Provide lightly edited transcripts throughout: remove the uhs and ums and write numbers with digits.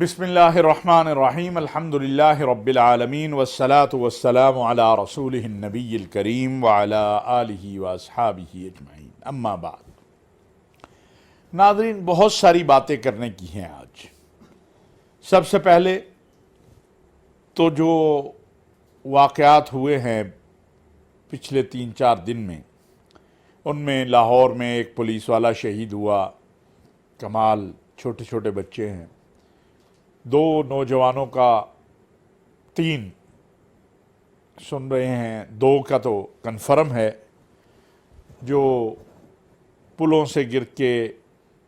بسم اللہ الرحمن الرحیم الحمدللہ رب العالمین والصلاة والسلام علی رسولہ النبی الکریم وعلی آلہ واصحابہ اجمعین، اما بعد۔ ناظرین، بہت ساری باتیں کرنے کی ہیں آج۔ سب سے پہلے تو جو واقعات ہوئے ہیں پچھلے 3-4 دن میں، ان میں لاہور میں ایک پولیس والا شہید ہوا، کمال، چھوٹے چھوٹے بچے ہیں، 2 نوجوانوں کا 3 سن رہے ہیں، 2 کا تو کنفرم ہے، جو پلوں سے گر کے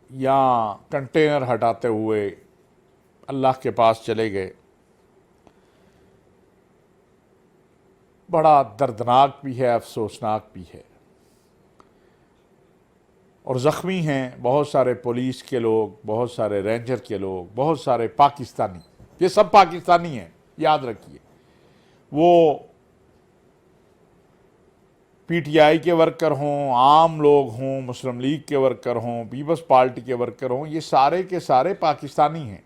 یا کنٹینر ہٹاتے ہوئے اللہ کے پاس چلے گئے۔ بڑا دردناک بھی ہے، افسوسناک بھی ہے، اور زخمی ہیں بہت سارے پولیس کے لوگ، بہت سارے رینجر کے لوگ، بہت سارے پاکستانی۔ یہ سب پاکستانی ہیں، یاد رکھیے۔ وہ پی ٹی آئی کے ورکر ہوں، عام لوگ ہوں، مسلم لیگ کے ورکر ہوں، پیپلز پارٹی کے ورکر ہوں، یہ سارے کے سارے پاکستانی ہیں۔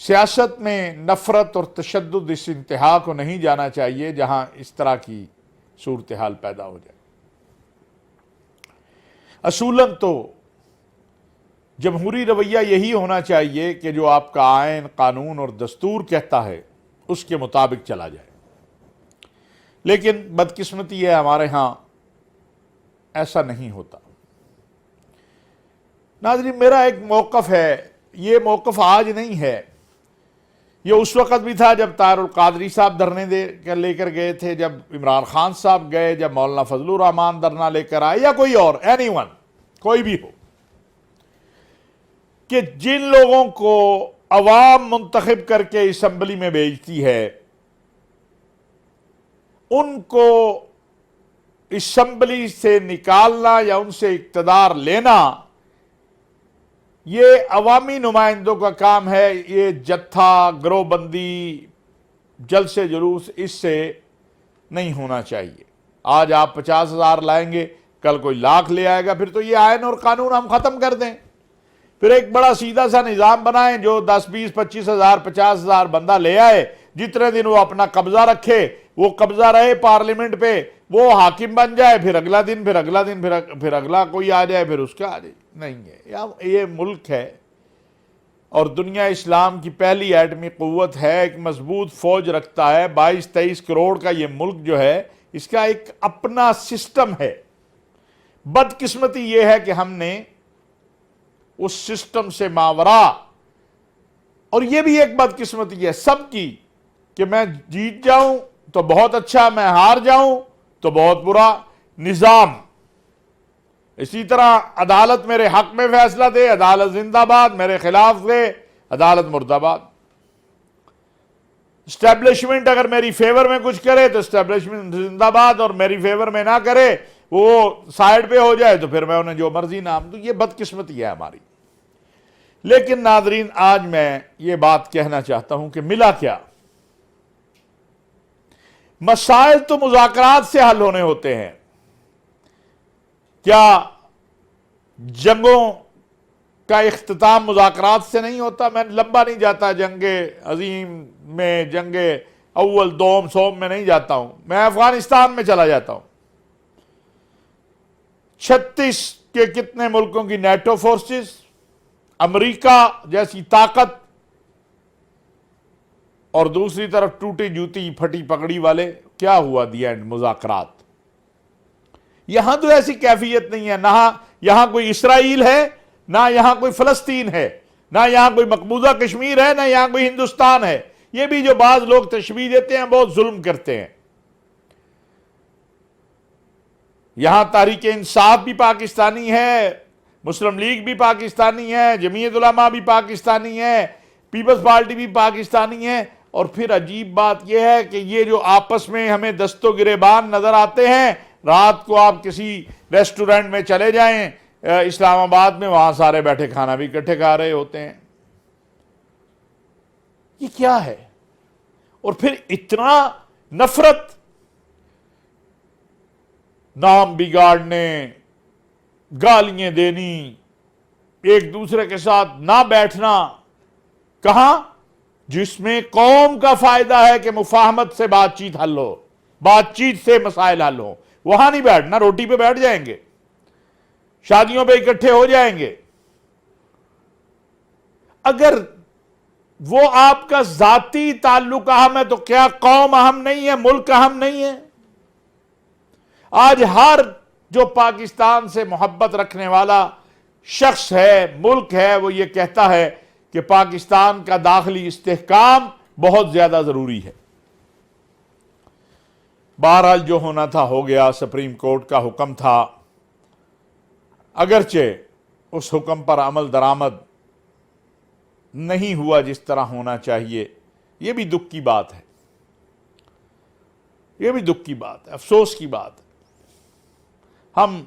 سیاست میں نفرت اور تشدد اس انتہا کو نہیں جانا چاہیے جہاں اس طرح کی صورتحال پیدا ہو جائے۔ اصولاً تو جمہوری رویہ یہی ہونا چاہیے کہ جو آپ کا آئین، قانون اور دستور کہتا ہے اس کے مطابق چلا جائے، لیکن بدقسمتی ہے ہمارے ہاں ایسا نہیں ہوتا۔ ناظرین، میرا ایک موقف ہے، یہ موقف آج نہیں ہے، یہ اس وقت بھی تھا جب طاہر القادری صاحب دھرنے لے کر گئے تھے، جب عمران خان صاحب گئے، جب مولانا فضل الرحمان دھرنا لے کر آئے، یا کوئی اور، اینی ون، کوئی بھی ہو، کہ جن لوگوں کو عوام منتخب کر کے اسمبلی میں بھیجتی ہے، ان کو اسمبلی سے نکالنا یا ان سے اقتدار لینا، یہ عوامی نمائندوں کا کام ہے۔ یہ جتھا، گروہ بندی، جلسے جلوس اس سے نہیں ہونا چاہیے۔ آج آپ 50,000 لائیں گے، کل کوئی 1,00,000 لے آئے گا، پھر تو یہ آئین اور قانون ہم ختم کر دیں، پھر ایک بڑا سیدھا سا نظام بنائیں جو 10، 20، 25,000، 50,000 بندہ لے آئے، جتنے دن وہ اپنا قبضہ رکھے، وہ قبضہ رہے پارلیمنٹ پہ، وہ حاکم بن جائے، پھر اگلا دن، پھر اگلا دن، پھر اگلا کوئی آ جائے، پھر اس کا آ جائے۔ نہیں ہے، یہ ملک ہے اور دنیا اسلام کی پہلی ایٹمی قوت ہے، ایک مضبوط فوج رکھتا ہے، 22-23 کروڑ کا یہ ملک جو ہے، اس کا ایک اپنا سسٹم ہے۔ بدقسمتی یہ ہے کہ ہم نے اس سسٹم سے ماورا، اور یہ بھی ایک بدقسمتی ہے سب کی، کہ میں جیت جاؤں تو بہت اچھا، میں ہار جاؤں تو بہت برا نظام۔ اسی طرح عدالت میرے حق میں فیصلہ دے، عدالت زندہ باد، میرے خلاف دے، عدالت مردہ باد۔ اسٹیبلشمنٹ اگر میری فیور میں کچھ کرے تو اسٹیبلشمنٹ زندہ باد، اور میری فیور میں نہ کرے، وہ سائیڈ پہ ہو جائے تو پھر میں انہیں جو مرضی نام دوں۔ یہ بدقسمتی ہے ہماری۔ لیکن ناظرین، آج میں یہ بات کہنا چاہتا ہوں کہ ملا کیا؟ مسائل تو مذاکرات سے حل ہونے ہوتے ہیں۔ کیا جنگوں کا اختتام مذاکرات سے نہیں ہوتا؟ میں لمبا نہیں جاتا، جنگ عظیم میں، جنگ اول، دوم، سوم میں نہیں جاتا ہوں، میں افغانستان میں چلا جاتا ہوں۔ 36 کے کتنے ملکوں کی نیٹو فورسز، امریکہ جیسی طاقت، اور دوسری طرف ٹوٹی جوتی پھٹی پگڑی والے۔ کیا ہوا دی اینڈ؟ مذاکرات۔ یہاں تو ایسی کیفیت نہیں ہے، نہ یہاں کوئی اسرائیل ہے، نہ یہاں کوئی فلسطین ہے، نہ یہاں کوئی مقبوضہ کشمیر ہے، نہ یہاں کوئی ہندوستان ہے۔ یہ بھی جو بعض لوگ تشبیہ دیتے ہیں، بہت ظلم کرتے ہیں۔ یہاں تحریک انصاف بھی پاکستانی ہے، مسلم لیگ بھی پاکستانی ہے، جمعیت علماء بھی پاکستانی ہے، پیپلز پارٹی بھی پاکستانی ہے، اور پھر عجیب بات یہ ہے کہ یہ جو آپس میں ہمیں دست و گریبان نظر آتے ہیں، رات کو آپ کسی ریسٹورنٹ میں چلے جائیں اسلام آباد میں، وہاں سارے بیٹھے کھانا بھی اکٹھے کھا رہے ہوتے ہیں۔ یہ کیا ہے؟ اور پھر اتنا نفرت، نام بگاڑنے، گالیاں دینی، ایک دوسرے کے ساتھ نہ بیٹھنا، کہاں؟ جس میں قوم کا فائدہ ہے کہ مفاہمت سے بات چیت حل ہو، بات چیت سے مسائل حل ہو، وہاں نہیں بیٹھنا۔ روٹی پہ بیٹھ جائیں گے، شادیوں پہ اکٹھے ہو جائیں گے، اگر وہ آپ کا ذاتی تعلق اہم ہے تو کیا قوم اہم نہیں ہے، ملک اہم نہیں ہے؟ آج ہر جو پاکستان سے محبت رکھنے والا شخص ہے، ملک ہے، وہ یہ کہتا ہے کہ پاکستان کا داخلی استحکام بہت زیادہ ضروری ہے۔ بہرحال جو ہونا تھا ہو گیا، سپریم کورٹ کا حکم تھا، اگرچہ اس حکم پر عمل درآمد نہیں ہوا جس طرح ہونا چاہیے، یہ بھی دکھ کی بات ہے، یہ بھی دکھ کی بات ہے، افسوس کی بات ہے۔ ہم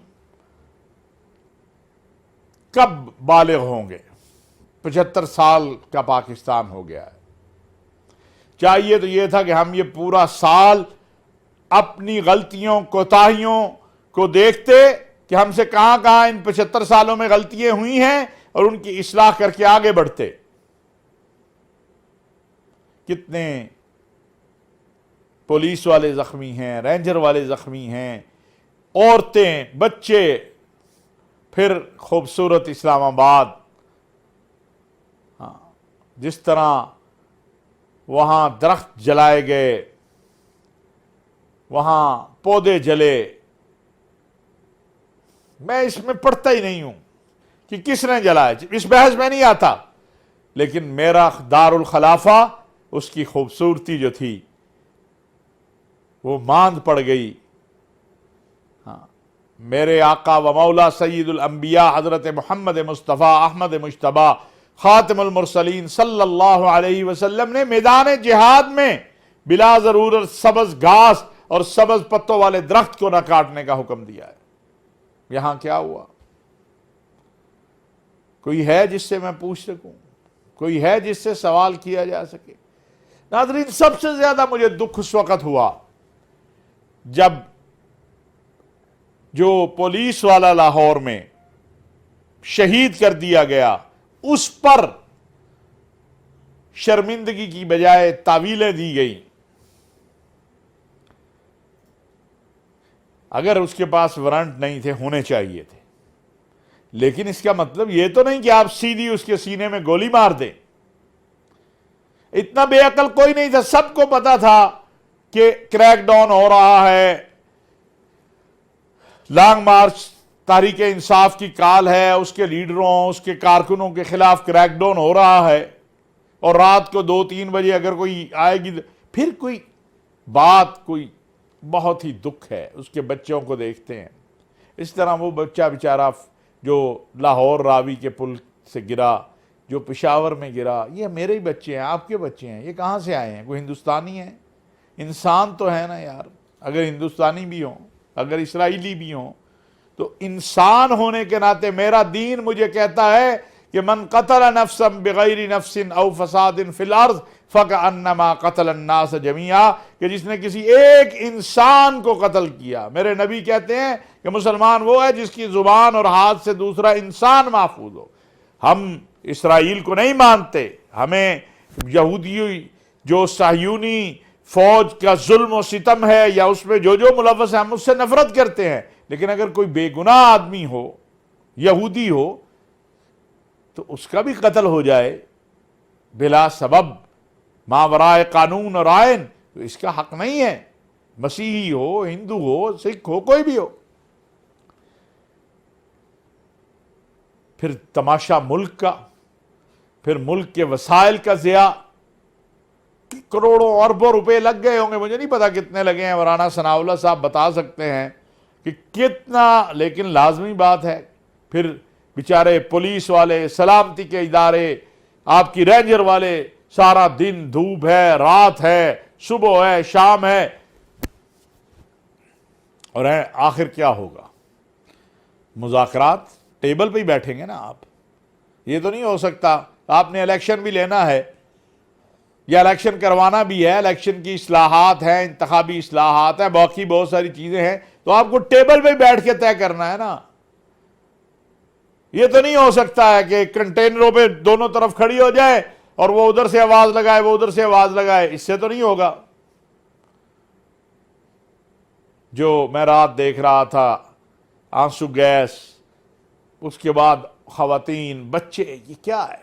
کب بالغ ہوں گے؟ 75 سال کا پاکستان ہو گیا ہے۔ چاہیے تو یہ تھا کہ ہم یہ پورا سال اپنی غلطیوں کوتاہیوں کو دیکھتے کہ ہم سے کہاں کہاں ان 75 سالوں میں غلطیاں ہوئی ہیں اور ان کی اصلاح کر کے آگے بڑھتے۔ کتنے پولیس والے زخمی ہیں، رینجر والے زخمی ہیں، عورتیں، بچے، پھر خوبصورت اسلام آباد، جس طرح وہاں درخت جلائے گئے، وہاں پودے جلے۔ میں اس میں پڑھتا ہی نہیں ہوں کہ کس نے جلائے، اس بحث میں نہیں آتا، لیکن میرا دار الخلافہ، اس کی خوبصورتی جو تھی وہ ماند پڑ گئی۔ میرے آقا و مولا سید الانبیاء حضرت محمد مصطفیٰ احمد مجتبی خاتم المرسلین صلی اللہ علیہ وسلم نے میدان جہاد میں بلا ضرورت سبز گھاس اور سبز پتوں والے درخت کو نہ کاٹنے کا حکم دیا ہے۔ یہاں کیا ہوا؟ کوئی ہے جس سے میں پوچھ سکوں؟ کوئی ہے جس سے سوال کیا جا سکے؟ ناظرین، سب سے زیادہ مجھے دکھ اس وقت ہوا جب جو پولیس والا لاہور میں شہید کر دیا گیا، اس پر شرمندگی کی بجائے تعویلیں دی گئیں۔ اگر اس کے پاس وارنٹ نہیں تھے، ہونے چاہیے تھے، لیکن اس کا مطلب یہ تو نہیں کہ آپ سیدھی اس کے سینے میں گولی مار دیں۔ اتنا بے عقل کوئی نہیں تھا، سب کو پتا تھا کہ کریک ڈاؤن ہو رہا ہے، لانگ مارچ تحریک انصاف کی کال ہے، اس کے لیڈروں، اس کے کارکنوں کے خلاف کریک ڈاؤن ہو رہا ہے، اور رات کو 2-3 بجے اگر کوئی آئے گی پھر کوئی بات، کوئی بہت ہی دکھ ہے۔ اس کے بچوں کو دیکھتے ہیں، اس طرح وہ بچہ بیچارہ جو لاہور راوی کے پل سے گرا، جو پشاور میں گرا، یہ میرے ہی بچے ہیں، آپ کے بچے ہیں، یہ کہاں سے آئے ہیں؟ کوئی ہندوستانی ہیں؟ انسان تو ہے نا یار، اگر ہندوستانی بھی ہوں، اگر اسرائیلی بھی ہوں، تو انسان ہونے کے ناطے میرا دین مجھے کہتا ہے کہ من قتل نفسا بغیر نفس او فساد فی الارض فکأنما قتل الناس جميعا، کہ جس نے کسی ایک انسان کو قتل کیا۔ میرے نبی کہتے ہیں کہ مسلمان وہ ہے جس کی زبان اور ہاتھ سے دوسرا انسان محفوظ ہو۔ ہم اسرائیل کو نہیں مانتے، ہمیں یہودی جو صہیونی فوج کا ظلم و ستم ہے یا اس میں جو ملوث ہے، ہم اس سے نفرت کرتے ہیں، لیکن اگر کوئی بے گناہ آدمی ہو، یہودی ہو، تو اس کا بھی قتل ہو جائے بلا سبب، ما ورائے قانون اور آئین، تو اس کا حق نہیں ہے، مسیحی ہو، ہندو ہو، سکھ ہو، کوئی بھی ہو۔ پھر تماشا ملک کا، پھر ملک کے وسائل کا ضیاع، کروڑوں اربوں روپے لگ گئے ہوں گے، مجھے نہیں پتا کتنے لگے ہیں، مولانا ثناء اللہ صاحب بتا سکتے ہیں کہ کتنا، لیکن لازمی بات ہے پھر بیچارے پولیس والے، سلامتی کے ادارے، آپ کی رینجر والے، سارا دن دھوپ ہے، رات ہے، صبح ہے، شام ہے، اور آخر کیا ہوگا؟ مذاکرات ٹیبل پہ ہی بیٹھیں گے نا آپ۔ یہ تو نہیں ہو سکتا، آپ نے الیکشن بھی لینا ہے یا الیکشن کروانا بھی ہے، الیکشن کی اصلاحات ہیں، انتخابی اصلاحات ہیں، باقی بہت ساری چیزیں ہیں، تو آپ کو ٹیبل پہ بیٹھ کے طے کرنا ہے نا۔ یہ تو نہیں ہو سکتا ہے کہ کنٹینروں پہ دونوں طرف کھڑی ہو جائے اور وہ ادھر سے آواز لگائے وہ ادھر سے آواز لگائے، اس سے تو نہیں ہوگا۔ جو میں رات دیکھ رہا تھا آنسو گیس، اس کے بعد خواتین، بچے، یہ کیا ہے؟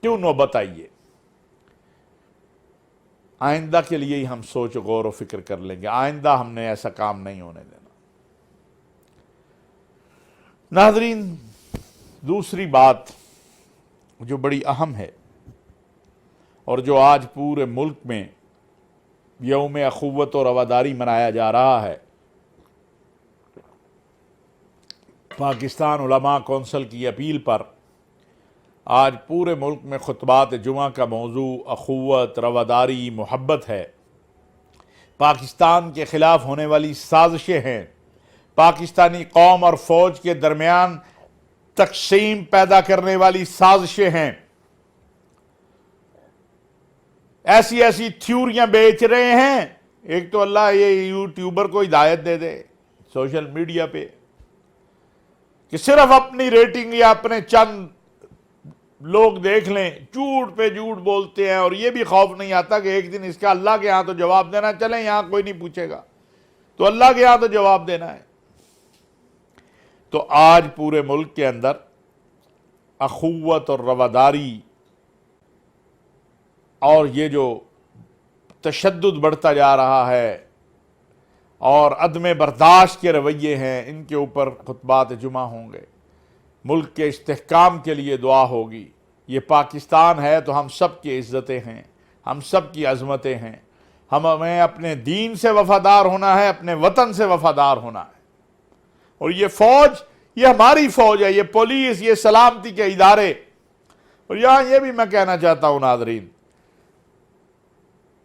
کیوں نوبت آئیے؟ آئندہ کے لیے ہی ہم سوچ و غور و فکر کر لیں گے، آئندہ ہم نے ایسا کام نہیں ہونے دینا۔ ناظرین، دوسری بات جو بڑی اہم ہے اور جو آج پورے ملک میں یوم اخوت و رواداری منایا جا رہا ہے، پاکستان علماء کونسل کی اپیل پر آج پورے ملک میں خطبات جمعہ کا موضوع اخوت، رواداری، محبت ہے۔ پاکستان کے خلاف ہونے والی سازشیں ہیں، پاکستانی قوم اور فوج کے درمیان تقسیم پیدا کرنے والی سازشیں ہیں، ایسی ایسی تھیوریاں بیچ رہے ہیں۔ ایک تو اللہ یہ یوٹیوبر کو ہدایت دے دے سوشل میڈیا پہ کہ صرف اپنی ریٹنگ یا اپنے چند لوگ دیکھ لیں، جھوٹ پہ جھوٹ بولتے ہیں، اور یہ بھی خوف نہیں آتا کہ ایک دن اس کا اللہ کے ہاں تو جواب دینا، چلیں یہاں کوئی نہیں پوچھے گا تو اللہ کے ہاں تو جواب دینا ہے۔ تو آج پورے ملک کے اندر اخوت اور رواداری اور یہ جو تشدد بڑھتا جا رہا ہے اور عدم برداشت کے رویے ہیں، ان کے اوپر خطبات جمعہ ہوں گے۔ ملک کے استحکام کے لیے دعا ہوگی۔ یہ پاکستان ہے تو ہم سب کی عزتیں ہیں، ہم سب کی عظمتیں ہیں، ہمیں اپنے دین سے وفادار ہونا ہے، اپنے وطن سے وفادار ہونا ہے۔ اور یہ فوج، یہ ہماری فوج ہے، یہ پولیس، یہ سلامتی کے ادارے۔ اور یہاں یہ بھی میں کہنا چاہتا ہوں ناظرین،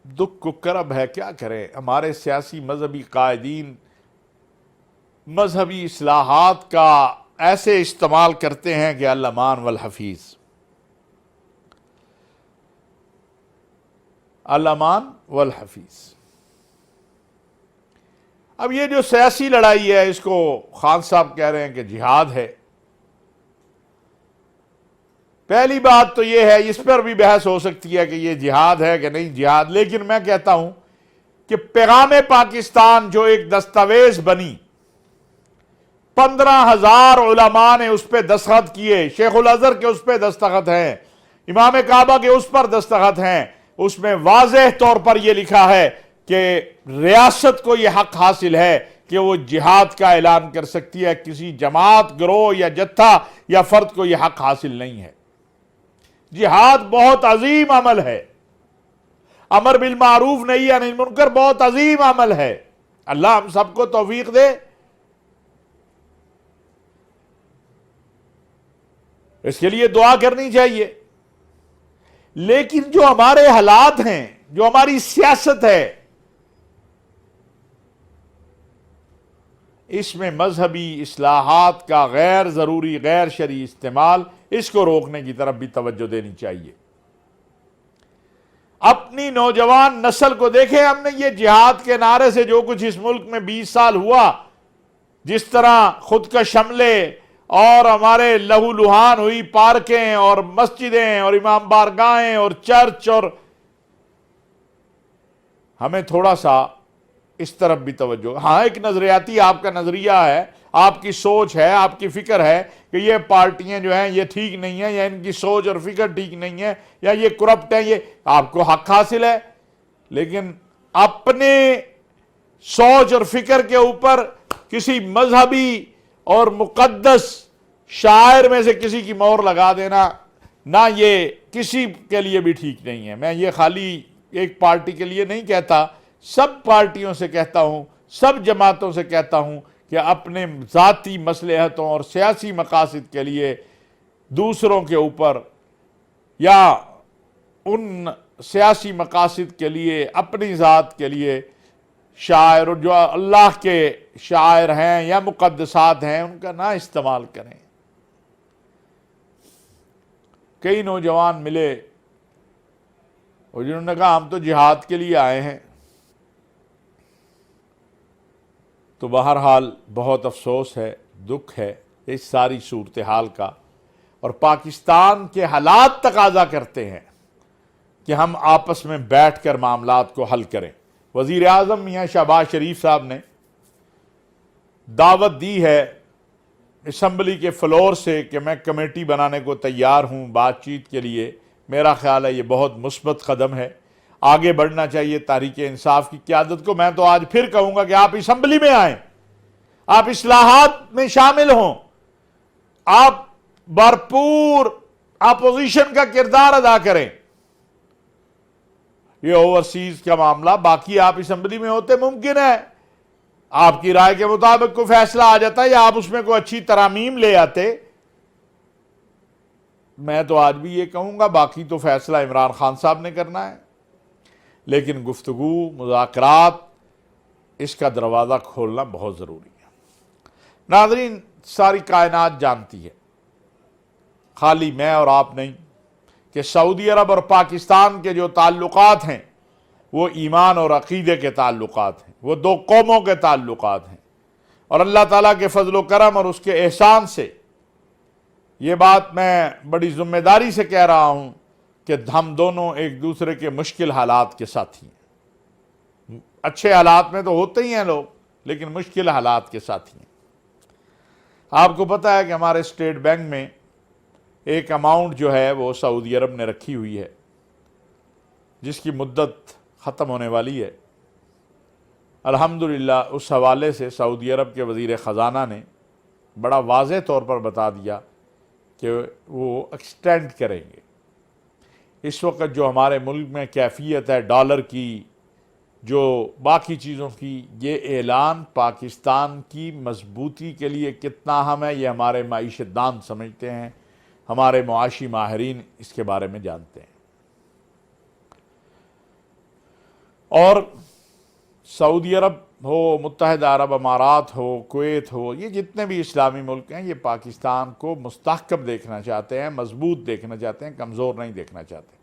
دکھ کو کرب ہے، کیا کریں، ہمارے سیاسی مذہبی قائدین مذہبی اصلاحات کا ایسے استعمال کرتے ہیں کہ الامان والحفیظ، الامان والحفیظ۔ اب یہ جو سیاسی لڑائی ہے، اس کو خان صاحب کہہ رہے ہیں کہ جہاد ہے۔ پہلی بات تو یہ ہے، اس پر بھی بحث ہو سکتی ہے کہ یہ جہاد ہے کہ نہیں جہاد، لیکن میں کہتا ہوں کہ پیغام پاکستان جو ایک دستاویز بنی، 15,000 علماء نے اس پہ دستخط کیے، شیخ الازہر کے اس پہ دستخط ہیں، امام کعبہ کے اس پر دستخط ہیں، اس میں واضح طور پر یہ لکھا ہے کہ ریاست کو یہ حق حاصل ہے کہ وہ جہاد کا اعلان کر سکتی ہے، کسی جماعت، گروہ یا جتھا یا فرد کو یہ حق حاصل نہیں ہے۔ جہاد بہت عظیم عمل ہے، امر بالمعروف نہی عن المنکر بہت عظیم عمل ہے۔ اللہ ہم سب کو توفیق دے۔ اس کے لیے دعا کرنی چاہیے، لیکن جو ہمارے حالات ہیں، جو ہماری سیاست ہے، اس میں مذہبی اصلاحات کا غیر ضروری، غیر شرعی استعمال، اس کو روکنے کی طرف بھی توجہ دینی چاہیے۔ اپنی نوجوان نسل کو دیکھیں، ہم نے یہ جہاد کے نعرے سے جو کچھ اس ملک میں 20 سال ہوا، جس طرح خود کش حملے اور ہمارے لہو لہان ہوئی پارکیں اور مسجدیں اور امام بارگاہیں اور چرچ، اور ہمیں تھوڑا سا اس طرف بھی توجہ۔ ہاں، ایک نظریاتی آپ کا نظریہ ہے، آپ کی سوچ ہے، آپ کی فکر ہے کہ یہ پارٹیاں جو ہیں یہ ٹھیک نہیں ہیں، یا ان کی سوچ اور فکر ٹھیک نہیں ہے، یا یہ کرپٹ ہے، یہ آپ کو حق حاصل ہے، لیکن اپنے سوچ اور فکر کے اوپر کسی مذہبی اور مقدس شاعر میں سے کسی کی مہر لگا دینا، نہ یہ کسی کے لیے بھی ٹھیک نہیں ہے۔ میں یہ خالی ایک پارٹی کے لیے نہیں کہتا، سب پارٹیوں سے کہتا ہوں، سب جماعتوں سے کہتا ہوں کہ اپنے ذاتی مصلحتوں اور سیاسی مقاصد کے لیے دوسروں کے اوپر، یا ان سیاسی مقاصد کے لیے اپنی ذات کے لیے شاعر جو اللہ کے شاعر ہیں یا مقدسات ہیں ان کا نہ استعمال کریں۔ کئی نوجوان ملے اور جنہوں نے کہا ہم تو جہاد کے لیے آئے ہیں، تو بہرحال بہت افسوس ہے، دکھ ہے اس ساری صورتحال کا، اور پاکستان کے حالات تقاضا کرتے ہیں کہ ہم آپس میں بیٹھ کر معاملات کو حل کریں۔ وزیر اعظم میاں شہباز شریف صاحب نے دعوت دی ہے اسمبلی کے فلور سے کہ میں کمیٹی بنانے کو تیار ہوں بات چیت کے لیے۔ میرا خیال ہے یہ بہت مثبت قدم ہے، آگے بڑھنا چاہیے تحریک انصاف کی قیادت کو۔ میں تو آج پھر کہوں گا کہ آپ اسمبلی میں آئیں، آپ اصلاحات میں شامل ہوں، آپ بھرپور اپوزیشن کا کردار ادا کریں۔ یہ اوورسیز کا معاملہ باقی آپ اسمبلی میں ہوتے ممکن ہے آپ کی رائے کے مطابق کوئی فیصلہ آ جاتا یا آپ اس میں کوئی اچھی ترامیم لے آتے۔ میں تو آج بھی یہ کہوں گا باقی تو فیصلہ عمران خان صاحب نے کرنا ہے، لیکن گفتگو، مذاکرات، اس کا دروازہ کھولنا بہت ضروری ہے۔ ناظرین، ساری کائنات جانتی ہے، خالی میں اور آپ نہیں، کہ سعودی عرب اور پاکستان کے جو تعلقات ہیں وہ ایمان اور عقیدے کے تعلقات ہیں، وہ دو قوموں کے تعلقات ہیں، اور اللہ تعالیٰ کے فضل و کرم اور اس کے احسان سے یہ بات میں بڑی ذمہ داری سے کہہ رہا ہوں کہ ہم دونوں ایک دوسرے کے مشکل حالات کے ساتھی ہیں۔ اچھے حالات میں تو ہوتے ہی ہیں لوگ، لیکن مشکل حالات کے ساتھی ہیں۔ آپ کو پتہ ہے کہ ہمارے اسٹیٹ بینک میں ایک اماؤنٹ جو ہے وہ سعودی عرب نے رکھی ہوئی ہے، جس کی مدت ختم ہونے والی ہے۔ الحمدللہ اس حوالے سے سعودی عرب کے وزیر خزانہ نے بڑا واضح طور پر بتا دیا کہ وہ ایکسٹینڈ کریں گے۔ اس وقت جو ہمارے ملک میں کیفیت ہے ڈالر کی، جو باقی چیزوں کی، یہ اعلان پاکستان کی مضبوطی کے لیے کتنا اہم ہے یہ ہمارے معیشت دان سمجھتے ہیں، ہمارے معاشی ماہرین اس کے بارے میں جانتے ہیں۔ اور سعودی عرب ہو، متحدہ عرب امارات ہو، کویت ہو، یہ جتنے بھی اسلامی ملک ہیں یہ پاکستان کو مستحکم دیکھنا چاہتے ہیں، مضبوط دیکھنا چاہتے ہیں، کمزور نہیں دیکھنا چاہتے۔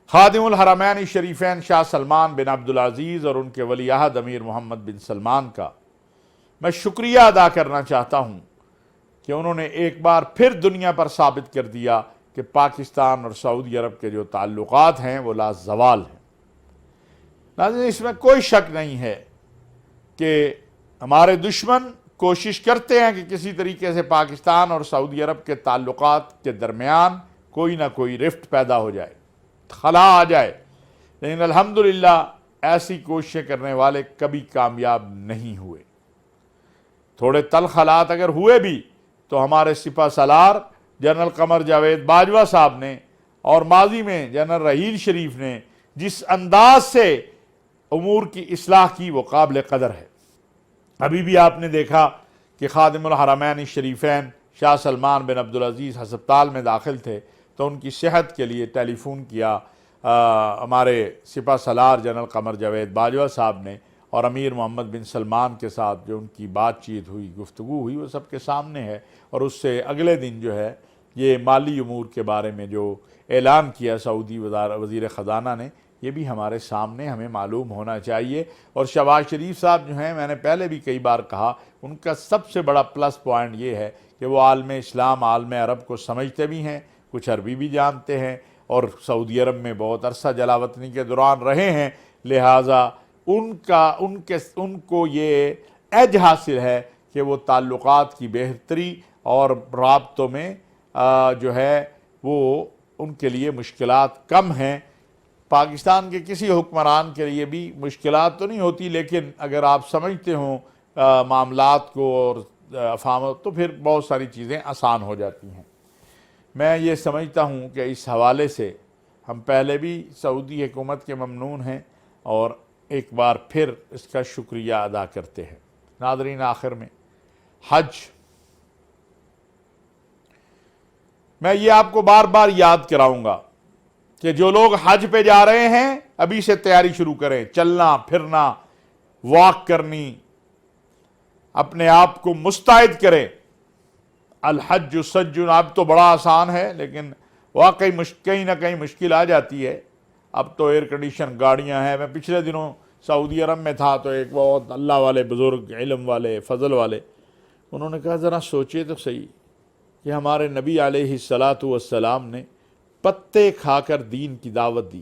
خادم الحرمین شریفین شاہ سلمان بن عبدالعزیز اور ان کے ولی عہد امیر محمد بن سلمان کا میں شکریہ ادا کرنا چاہتا ہوں کہ انہوں نے ایک بار پھر دنیا پر ثابت کر دیا کہ پاکستان اور سعودی عرب کے جو تعلقات ہیں وہ لازوال ہیں۔ ناظرین، اس میں کوئی شک نہیں ہے کہ ہمارے دشمن کوشش کرتے ہیں کہ کسی طریقے سے پاکستان اور سعودی عرب کے تعلقات کے درمیان کوئی نہ کوئی رفٹ پیدا ہو جائے، خلا آ جائے، لیکن الحمدللہ ایسی کوششیں کرنے والے کبھی کامیاب نہیں ہوئے۔ تھوڑے تلخ حالات اگر ہوئے بھی تو ہمارے سپہ سالار جنرل قمر جاوید باجوہ صاحب نے اور ماضی میں جنرل رحیل شریف نے جس انداز سے امور کی اصلاح کی وہ قابل قدر ہے۔ ابھی بھی آپ نے دیکھا کہ خادم الحرمین شریفین شاہ سلمان بن عبدالعزیز ہسپتال میں داخل تھے تو ان کی صحت کے لیے ٹیلی فون کیا ہمارے سپہ سالار جنرل قمر جاوید باجوہ صاحب نے، اور امیر محمد بن سلمان کے ساتھ جو ان کی بات چیت ہوئی، گفتگو ہوئی، وہ سب کے سامنے ہے۔ اور اس سے اگلے دن جو ہے یہ مالی امور کے بارے میں جو اعلان کیا سعودی وزیر خزانہ نے، یہ بھی ہمارے سامنے ہمیں معلوم ہونا چاہیے۔ اور شہباز شریف صاحب جو ہیں، میں نے پہلے بھی کئی بار کہا، ان کا سب سے بڑا پلس پوائنٹ یہ ہے کہ وہ عالم اسلام، عالم عرب کو سمجھتے بھی ہیں، کچھ عربی بھی جانتے ہیں، اور سعودی عرب میں بہت عرصہ جلاوطنی کے دوران رہے ہیں، لہٰذا ان کو یہ ایج حاصل ہے کہ وہ تعلقات کی بہتری اور رابطوں میں جو ہے وہ ان کے لیے مشکلات کم ہیں۔ پاکستان کے کسی حکمران کے لیے بھی مشکلات تو نہیں ہوتی، لیکن اگر آپ سمجھتے ہوں معاملات کو اور افہام، تو پھر بہت ساری چیزیں آسان ہو جاتی ہیں۔ میں یہ سمجھتا ہوں کہ اس حوالے سے ہم پہلے بھی سعودی حکومت کے ممنون ہیں اور ایک بار پھر اس کا شکریہ ادا کرتے ہیں۔ ناظرین، آخر میں حج، میں یہ آپ کو بار بار یاد کراؤں گا کہ جو لوگ حج پہ جا رہے ہیں ابھی سے تیاری شروع کریں، چلنا پھرنا، واک کرنی، اپنے آپ کو مستعد کریں۔ الحج سج، اب تو بڑا آسان ہے، لیکن واقعی کہیں نہ کہیں مشکل آ جاتی ہے۔ اب تو ایئر کنڈیشن گاڑیاں ہیں۔ میں پچھلے دنوں سعودی عرب میں تھا تو ایک بہت اللہ والے بزرگ، علم والے، فضل والے، انہوں نے کہا ذرا سوچے تو صحیح کہ ہمارے نبی علیہ الصلاۃ والسلام نے پتے کھا کر دین کی دعوت دی.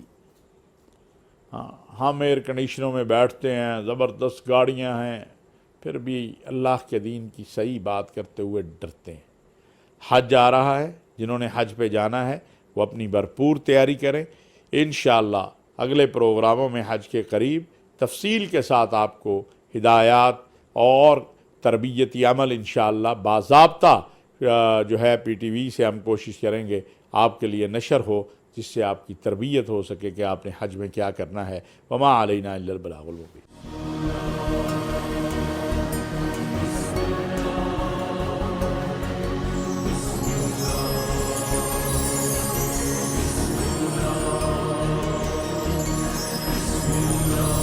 ہاں ہم ایئر کنڈیشنوں میں بیٹھتے ہیں، زبردست گاڑیاں ہیں، پھر بھی اللہ کے دین کی صحیح بات کرتے ہوئے ڈرتے ہیں. حج آ رہا ہے، جنہوں نے حج پہ جانا ہے وہ اپنی بھرپور تیاری کریں. انشاءاللہ اگلے پروگراموں میں حج کے قریب تفصیل کے ساتھ آپ کو ہدایات اور تربیتی عمل انشاءاللہ باضابطہ جو ہے پی ٹی وی سے ہم کوشش کریں گے آپ کے لیے نشر ہو، جس سے آپ کی تربیت ہو سکے کہ آپ نے حج میں کیا کرنا ہے. وما علینا الا البلاغ المبین.